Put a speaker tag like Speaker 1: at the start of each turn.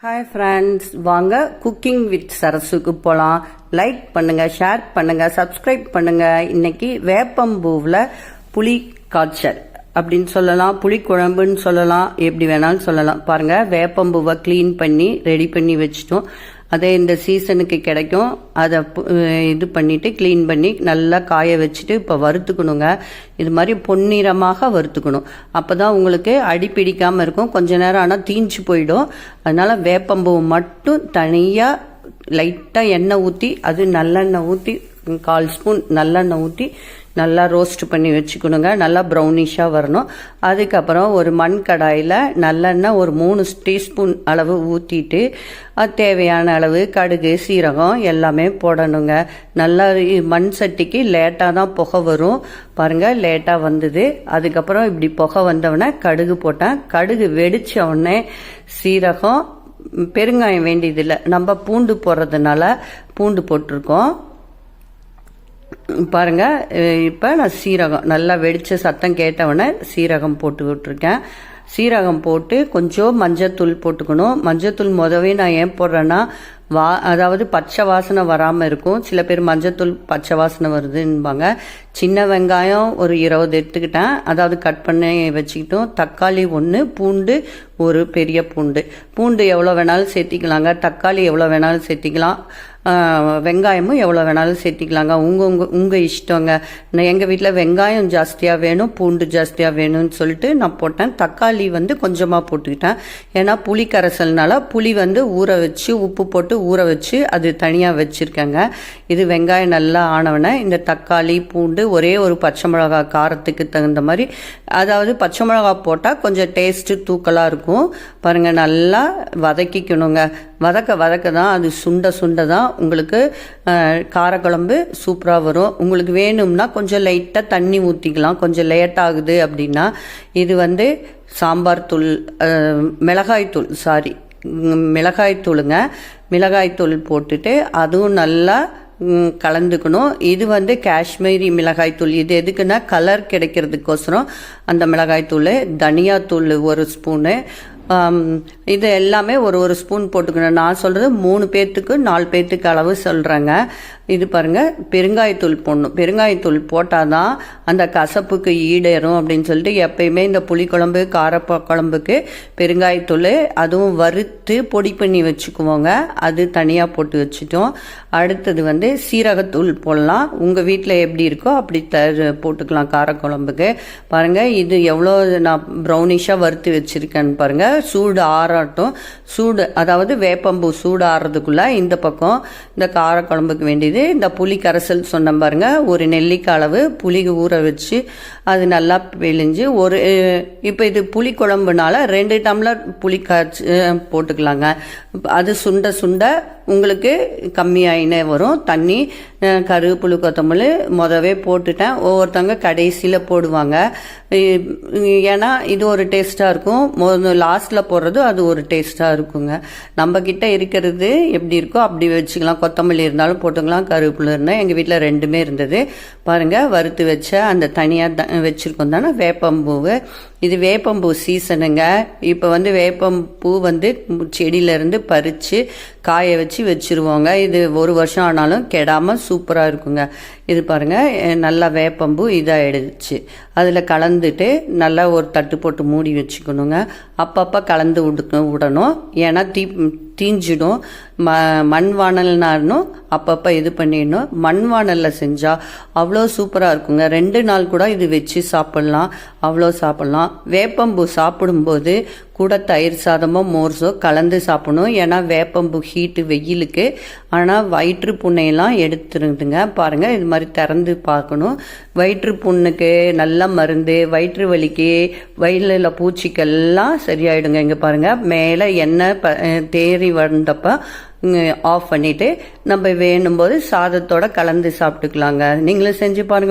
Speaker 1: Hi friends, வாங்க cooking with சரசுக்கு போகலாம். Like பண்ணுங்கள், ஷேர் பண்ணுங்கள், சப்ஸ்கிரைப் பண்ணுங்கள். இன்னைக்கு வேப்பம்பூவில் புளி காய்ச்சல் அப்படின்னு சொல்லலாம், புளி குழம்புன்னு சொல்லலாம், எப்படி வேணாலும் சொல்லலாம். பாருங்கள், வேப்பம்பூவை க்ளீன் பண்ணி ரெடி பண்ணி வச்சிட்டோம். அதே இந்த சீசனுக்கு கிடைக்கும். அதை இது பண்ணிவிட்டு க்ளீன் பண்ணி நல்லா காய வச்சுட்டு இப்போ வறுத்துக்கணுங்க. இது மாதிரி பொன்னிறமாக வறுத்துக்கணும். அப்போ தான் உங்களுக்கு அடிப்பிடிக்காமல் இருக்கும். கொஞ்ச நேரம் ஆனால் தீஞ்சு போயிடும். அதனால் வேப்பம்பூ மட்டும் தனியாக லைட்டாக எண்ணெய் ஊற்றி, அது நல்லெண்ணெய் ஊற்றி 1/4 ஸ்பூன் நல்லெண்ணெய் ஊற்றி நல்லா ரோஸ்ட் பண்ணி வச்சுக்கணுங்க. நல்லா ப்ரௌனிஷாக வரணும். அதுக்கப்புறம் ஒரு மண் கடாயில் நல்லெண்ணெய் ஒரு 3 டீஸ்பூன் அளவு ஊற்றிட்டு அது தேவையான அளவு கடுகு, சீரகம் எல்லாமே போடணுங்க. நல்லா மண் சட்டிக்கு லேட்டாக தான் புகை வரும். பாருங்கள், லேட்டாக வந்தது. அதுக்கப்புறம் இப்படி புகை வந்தவுடனே கடுகு போட்டேன். கடுகு வெடிச்ச உடனே சீரகம், பெருங்காயம் வேண்டியதில்லை, நம்ம பூண்டு போடுறதுனால பூண்டு போட்டிருக்கோம். பாருங்க, இப்போ நான் சீரகம் நல்லா வெடிச்ச சத்தம் கேட்டவுடனே சீரகம் போட்டு விட்டுருக்கேன். சீரகம் போட்டு கொஞ்சம் மஞ்சத்தூள் போட்டுக்கணும். மஞ்சத்தூள் முதவே நான் ஏன் போடுறேன்னா அதாவது பச்சை வாசனை வராமல் இருக்கும். சில பேர் மஞ்சத்தூள் பச்சை வாசனை வருதுன்பாங்க. சின்ன வெங்காயம் ஒரு 20 எடுத்துக்கிட்டேன், அதாவது கட் பண்ணி வச்சுக்கிட்டோம். தக்காளி 1, பூண்டு ஒரு பெரிய பூண்டு எவ்வளோ வேணாலும் சேர்த்திக்கலாங்க. தக்காளி எவ்வளோ வேணாலும் சேர்த்திக்கலாம். வெங்காயமும் எவ்வளோ வேணாலும் சேர்த்திக்கலாங்க. உங்கள் இஷ்டங்க. எங்கள் வீட்டில் வெங்காயம் ஜாஸ்தியாக வேணும், பூண்டு ஜாஸ்தியாக வேணும்னு சொல்லிட்டு நான் போட்டேன். தக்காளி கொஞ்சமாக போட்டுக்கிட்டேன். ஏன்னா புளி கரைசல்னால புளி ஊற வச்சு உப்பு போட்டு ஊற வச்சு அது தனியாக வச்சுருக்கேங்க. இது வெங்காயம் நல்லா ஆனவனே இந்த தக்காளி, பூண்டு, ஒரே ஒரு பச்சை மிளகா காரத்துக்கு தகுந்த மாதிரி, அதாவது பச்சை மிளகா போட்டால் கொஞ்சம் டேஸ்ட்டு தூக்கலாக இருக்கும். பாருங்கள், நல்லா வதக்கிக்கணுங்க. வதக்க தான் அது சுண்ட தான் உங்களுக்கு காரக்குழம்பு சூப்பராக வரும். உங்களுக்கு வேணும்னா கொஞ்சம் லைட்டாக தண்ணி ஊற்றிக்கலாம். கொஞ்சம் லேட் ஆகுது அப்படின்னா இது சாம்பார் தூள், மிளகாய்த்தூளுங்க. மிளகாய்த்தூள் போட்டுட்டு அதுவும் நல்லா கலந்துக்கணும். இது காஷ்மீரி மிளகாய்த்தூள். இது எதுக்குன்னா கலர் கிடைக்கிறதுக்கோசரம் அந்த மிளகாய்த்தூள். தனியாத்தூள் 1 ஸ்பூனு. இது எல்லாமே ஒரு ஸ்பூன் போட்டுக்கணும். நான் சொல்கிறது 3 பேர்த்துக்கு 4 பேர்த்துக்கு அளவு சொல்கிறேங்க. இது பாருங்கள், பெருங்காயத்தூள் போடணும். பெருங்காயத்தூள் போட்டால் தான் அந்த கசப்புக்கு ஈடேறும் அப்படின்னு சொல்லிட்டு எப்பயுமே இந்த புளிக்குழம்பு, காரக்குழம்புக்கு பெருங்காயத்தூள் அதுவும் வறுத்து பொடி பண்ணி வச்சுக்குவோங்க. அது தனியாக போட்டு வச்சுட்டோம். அடுத்தது சீரகத்தூள் போடலாம். உங்கள் வீட்டில் எப்படி இருக்கோ அப்படி போட்டுக்கலாம் காரக்குழம்புக்கு. பாருங்கள், இது எவ்வளோ நான் ப்ரௌனிஷாக வறுத்து வச்சுருக்கேன்னு பாருங்கள். சூடு ஆறாட்டும். அதாவது வேப்பம்பூ சூடு ஆறுறதுக்குள்ள இந்த பக்கம் இந்த காரக்குழம்புக்கு வேண்டியது இந்த புளி கரைசல் சொன்ன பாருங்க. ஒரு நெல்லிக்காய் அளவு புளி ஊற வச்சு அது நல்லா பிழிஞ்சு இப்போ இது புளி குழம்புனால 2 டம்ளர் புளி காய்ச்சி போட்டுக்கலாங்க. அது சுண்ட உங்களுக்கு கம்மியாயினே வரும் தண்ணி. கருவேப்பிலை, கொத்தமல்லி முதவே போட்டுட்டேன். ஒவ்வொருத்தவங்க கடைசியில் போடுவாங்க. ஏன்னா இது ஒரு டேஸ்ட்டாக இருக்கும். லாஸ்ட்டில் போடுறது அது ஒரு டேஸ்ட்டாக இருக்குங்க. நம்ம கிட்ட இருக்கிறது எப்படி இருக்கோ அப்படி வச்சுக்கலாம். கொத்தமல்லி இருந்தாலும் போட்டுக்கலாம், கருவேப்பிலை இருந்தால். எங்கள் வீட்டில் 2மே இருந்தது. பாருங்கள், வறுத்து வச்ச அந்த தனியாக வச்சுருக்கோம் தானே வேப்பம்பூவு. இது வேப்பம்பூ சீசனுங்க. இப்போ வேப்பம்பூ செடியிலேருந்து பறித்து காய வச்சு வச்சுருவோங்க. இது 1 வருஷம் ஆனாலும் கெடாமல் சூப்பராக இருக்குங்க. இது பாருங்கள், நல்லா வேப்பம்பூ இதாகிடுச்சு. அதில் கலந்துட்டு நல்லா ஒரு தட்டு போட்டு மூடி வச்சுக்கணுங்க. அப்பப்போ கலந்து விடணும். ஏன்னா தீஞ்சிடும். மண் வானல்னாலும் அப்பப்போ இது பண்ணிடணும். மண் வானலில் செஞ்சால் அவ்வளோ சூப்பராக இருக்குங்க. 2 நாள் கூட இது வச்சு சாப்பிட்லாம், அவ்வளோ சாப்பிட்லாம். வேப்பம்பூ சாப்பிடும்போது கூட தயிர் சாதமோ மோர்ஸோ கலந்து சாப்பிடணும். ஏன்னா வேப்பம்பூ ஹீட்டு வெயிலுக்கு. ஆனால் வயிற்று புண்ணையெல்லாம் எடுத்துருதுங்க. பாருங்கள், இது மாதிரி திறந்து பார்க்கணும். வயிற்று புண்ணுக்கு நல்ல மருந்து, வயிற்று வலிக்கு, வயிறில் பூச்சிக்கெல்லாம் சரியாயிடுங்க. இங்கே பாருங்கள், மேலே எண்ணெய் தேறி வந்தப்போ ஆஃப் பண்ணிவிட்டு நம்ம வேணும்போது சாதத்தோட கலந்து சாப்பிட்டுக்கலாங்க. நீங்களும் செஞ்சு பாருங்கள்.